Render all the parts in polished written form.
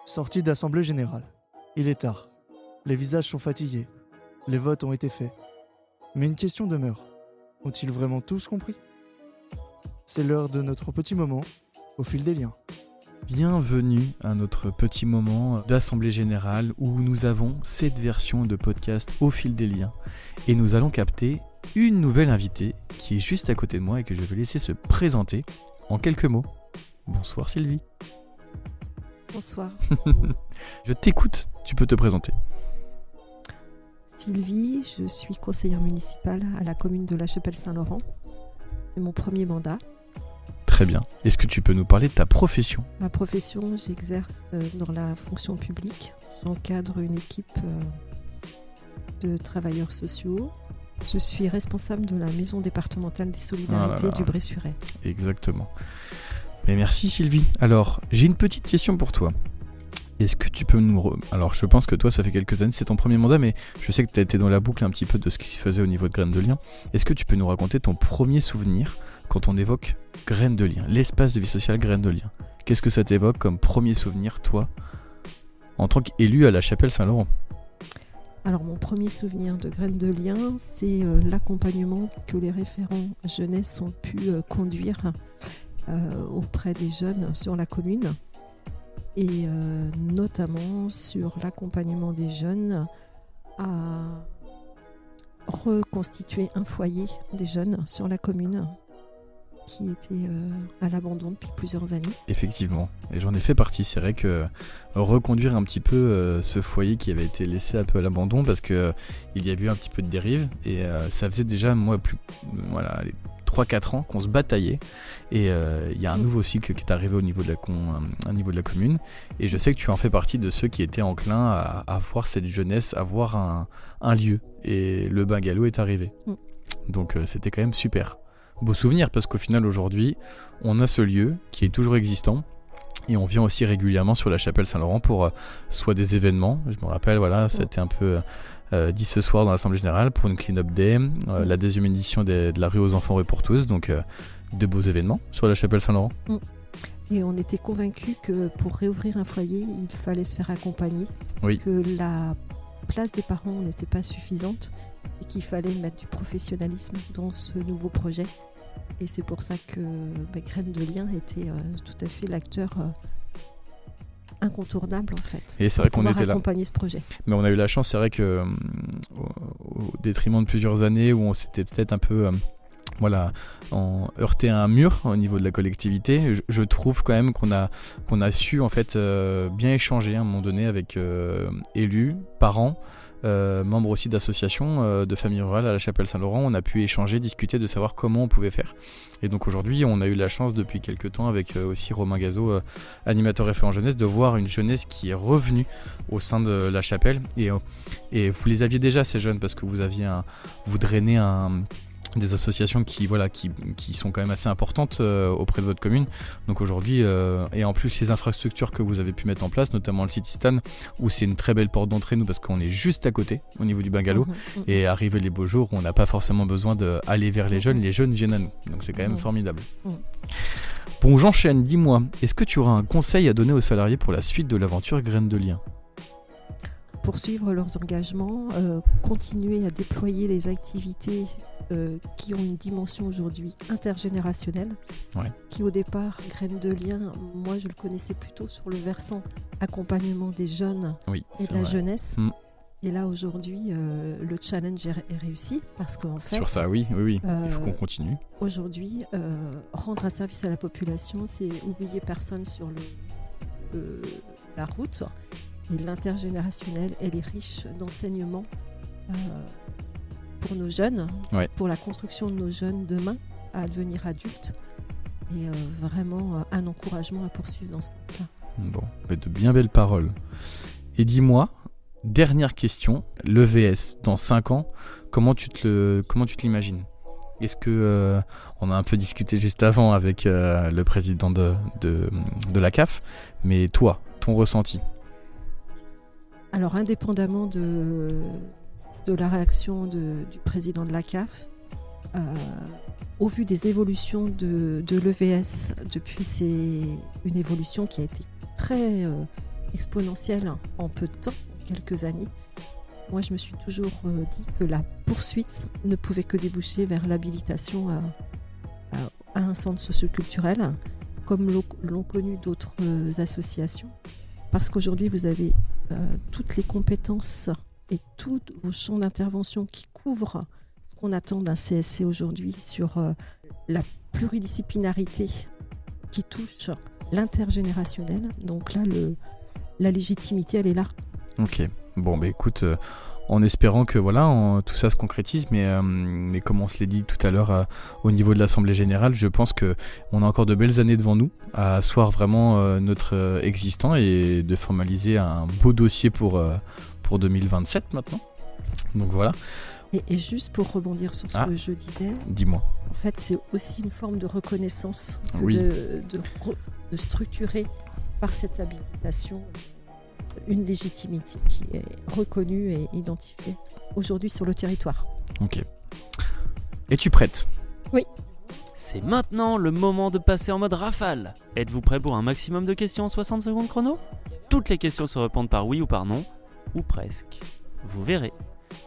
Sortie d'Assemblée Générale. Il est tard. Les visages sont fatigués. Les votes ont été faits. Mais une question demeure. Ont-ils vraiment tous compris ? C'est l'heure de notre petit moment, au fil des liens. Bienvenue à notre petit moment d'Assemblée Générale où nous avons cette version de podcast au fil des liens. Et nous allons capter une nouvelle invitée qui est juste à côté de moi et que je vais laisser se présenter en quelques mots. Bonsoir Sylvie. Bonsoir. Je t'écoute, tu peux te présenter. Sylvie, je suis conseillère municipale à la commune de La Chapelle-Saint-Laurent. C'est mon premier mandat. Très bien. Est-ce que tu peux nous parler de ta profession ? Ma profession, j'exerce dans la fonction publique. J'encadre une équipe de travailleurs sociaux. Je suis responsable de la maison départementale des solidarités du Bray-sur-Aie. Exactement. Mais merci Sylvie. Alors, j'ai une petite question pour toi. Est-ce que tu peux nous... Alors, je pense que toi, ça fait quelques années, c'est ton premier mandat, mais je sais que tu as été dans la boucle un petit peu de ce qui se faisait au niveau de Graines de Liens. Est-ce que tu peux nous raconter ton premier souvenir quand on évoque Graines de Liens, l'espace de vie sociale Graines de Liens ? Qu'est-ce que ça t'évoque comme premier souvenir, toi, en tant qu'élu à la Chapelle-Saint-Laurent ? Alors, mon premier souvenir de Graines de Liens, c'est l'accompagnement que les référents jeunesse ont pu conduire auprès des jeunes sur la commune. Et notamment sur l'accompagnement des jeunes à reconstituer un foyer des jeunes sur la commune qui était à l'abandon depuis plusieurs années. Effectivement, et j'en ai fait partie. C'est vrai que reconduire un petit peu ce foyer qui avait été laissé un peu à l'abandon parce qu'il y avait eu un petit peu de dérive et ça faisait déjà les 3-4 ans qu'on se bataillait et il y a un nouveau cycle qui est arrivé au niveau de la commune et je sais que tu en fais partie de ceux qui étaient enclins à voir cette jeunesse, à voir un lieu et le bungalow est arrivé. Donc c'était quand même super. Beau souvenir parce qu'au final aujourd'hui on a ce lieu qui est toujours existant et on vient aussi régulièrement sur la Chapelle Saint-Laurent pour soit des événements, je me rappelle c'était un peu dit ce soir dans l'Assemblée Générale pour une clean-up day, la 10e édition de la rue aux enfants rue pour tous, donc de beaux événements sur la Chapelle Saint-Laurent. Et on était convaincus que pour réouvrir un foyer, il fallait se faire accompagner, que la place des parents n'était pas suffisante et qu'il fallait mettre du professionnalisme dans ce nouveau projet. Et c'est pour ça que Graines de Liens était tout à fait l'acteur incontournable en fait. Et c'est vrai qu'on était là. Accompagner ce projet. Mais on a eu la chance, c'est vrai que au détriment de plusieurs années où on s'était peut-être un peu heurté à un mur au niveau de la collectivité, je trouve quand même qu'on a su en fait bien échanger à un moment donné avec élus, parents, membres aussi d'associations de familles rurales à la Chapelle Saint-Laurent. On a pu échanger, discuter de savoir comment on pouvait faire. Et donc aujourd'hui, on a eu la chance depuis quelques temps avec aussi Romain Gazot, animateur référent jeunesse, de voir une jeunesse qui est revenue au sein de la Chapelle. Et vous les aviez déjà ces jeunes parce que vous drainez des associations qui sont quand même assez importantes auprès de votre commune. Donc aujourd'hui, et en plus les infrastructures que vous avez pu mettre en place, notamment le Citystan, où c'est une très belle porte d'entrée, nous, parce qu'on est juste à côté, au niveau du bungalow, et arriver les beaux jours où on n'a pas forcément besoin d'aller vers les jeunes viennent à nous. Donc c'est quand même formidable. Bon, j'enchaîne, dis-moi, est-ce que tu auras un conseil à donner aux salariés pour la suite de l'aventure Graines de Liens ? Poursuivre leurs engagements, continuer à déployer les activités qui ont une dimension aujourd'hui intergénérationnelle, qui au départ, Graines de Liens, moi je le connaissais plutôt sur le versant accompagnement des jeunes et de la jeunesse. Et là aujourd'hui, le challenge est réussi parce qu'en fait... Sur ça, oui, il faut qu'on continue. Aujourd'hui, rendre un service à la population, c'est oublier personne sur la route. Et l'intergénérationnel, elle est riche d'enseignements pour nos jeunes, pour la construction de nos jeunes demain à devenir adultes. Et vraiment un encouragement à poursuivre dans ce sens-là. Bon, de bien belles paroles. Et dis-moi, dernière question, l'EVS, dans 5 ans, comment tu te l'imagines ? Est-ce que, on a un peu discuté juste avant avec le président de la CAF, mais toi, ton ressenti ? Alors, indépendamment de la réaction du président de la CAF, au vu des évolutions de l'EVS depuis, c'est une évolution qui a été très exponentielle en peu de temps, quelques années. Moi, je me suis toujours dit que la poursuite ne pouvait que déboucher vers l'habilitation à un centre socioculturel, comme l'ont connu d'autres associations. Parce qu'aujourd'hui, vous avez toutes les compétences et tous vos champs d'intervention qui couvrent ce qu'on attend d'un CSC aujourd'hui sur la pluridisciplinarité qui touche l'intergénérationnel. Donc là, la légitimité, elle est là. Ok, bon écoute, en espérant que tout ça se concrétise, mais comme on se l'est dit tout à l'heure au niveau de l'Assemblée Générale, je pense qu'on a encore de belles années devant nous à asseoir vraiment notre existant et de formaliser un beau dossier pour 2027 maintenant. Donc voilà. Et juste pour rebondir sur ce que je disais, dis-moi. En fait, c'est aussi une forme de reconnaissance que oui. de structurer par cette habilitation une légitimité qui est reconnue et identifiée aujourd'hui sur le territoire. Ok. Es-tu prête ? Oui. C'est maintenant le moment de passer en mode rafale. Êtes-vous prêt pour un maximum de questions en 60 secondes chrono ? Toutes les questions se répondent par oui ou par non, ou presque. Vous verrez.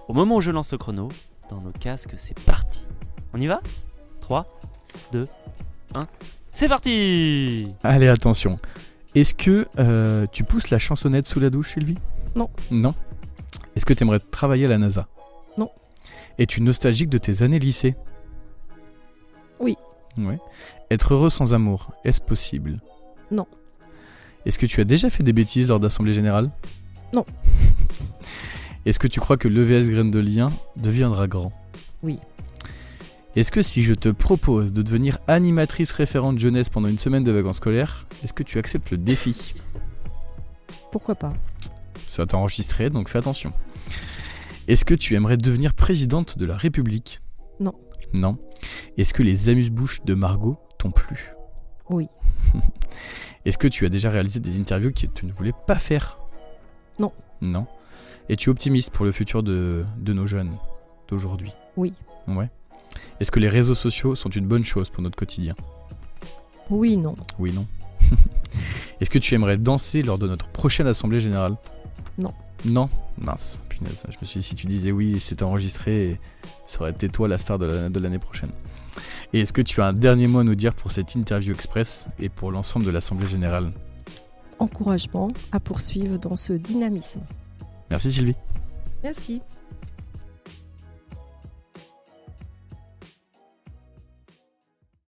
Au moment où je lance le chrono, dans nos casques, c'est parti. On y va ? 3, 2, 1, c'est parti ! Allez, attention. Est-ce que tu pousses la chansonnette sous la douche, Sylvie ? Non. Non. Est-ce que tu aimerais travailler à la NASA ? Non. Es-tu nostalgique de tes années lycée ? Oui. Ouais. Être heureux sans amour, est-ce possible ? Non. Est-ce que tu as déjà fait des bêtises lors d'assemblée générale ? Non. Est-ce que tu crois que l'EVS Graines de Lien deviendra grand ? Oui. Est-ce que si je te propose de devenir animatrice référente jeunesse pendant une semaine de vacances scolaires, est-ce que tu acceptes le défi ? Pourquoi pas ? Ça t'a enregistré, donc fais attention. Est-ce que tu aimerais devenir présidente de la République ? Non. Non. Est-ce que les amuse-bouches de Margot t'ont plu ? Oui. Est-ce que tu as déjà réalisé des interviews que tu ne voulais pas faire ? Non. Non. Es-tu optimiste pour le futur de nos jeunes d'aujourd'hui ? Oui. Ouais. Est-ce que les réseaux sociaux sont une bonne chose pour notre quotidien ? Oui, non. Oui, non. Est-ce que tu aimerais danser lors de notre prochaine assemblée générale ? Non. Non ? Mince, punaise. Je me suis dit, si tu disais oui, c'était enregistré, ça aurait été toi la star de l'année prochaine. Et est-ce que tu as un dernier mot à nous dire pour cette interview express et pour l'ensemble de l'assemblée générale ? Encouragement à poursuivre dans ce dynamisme. Merci Sylvie. Merci.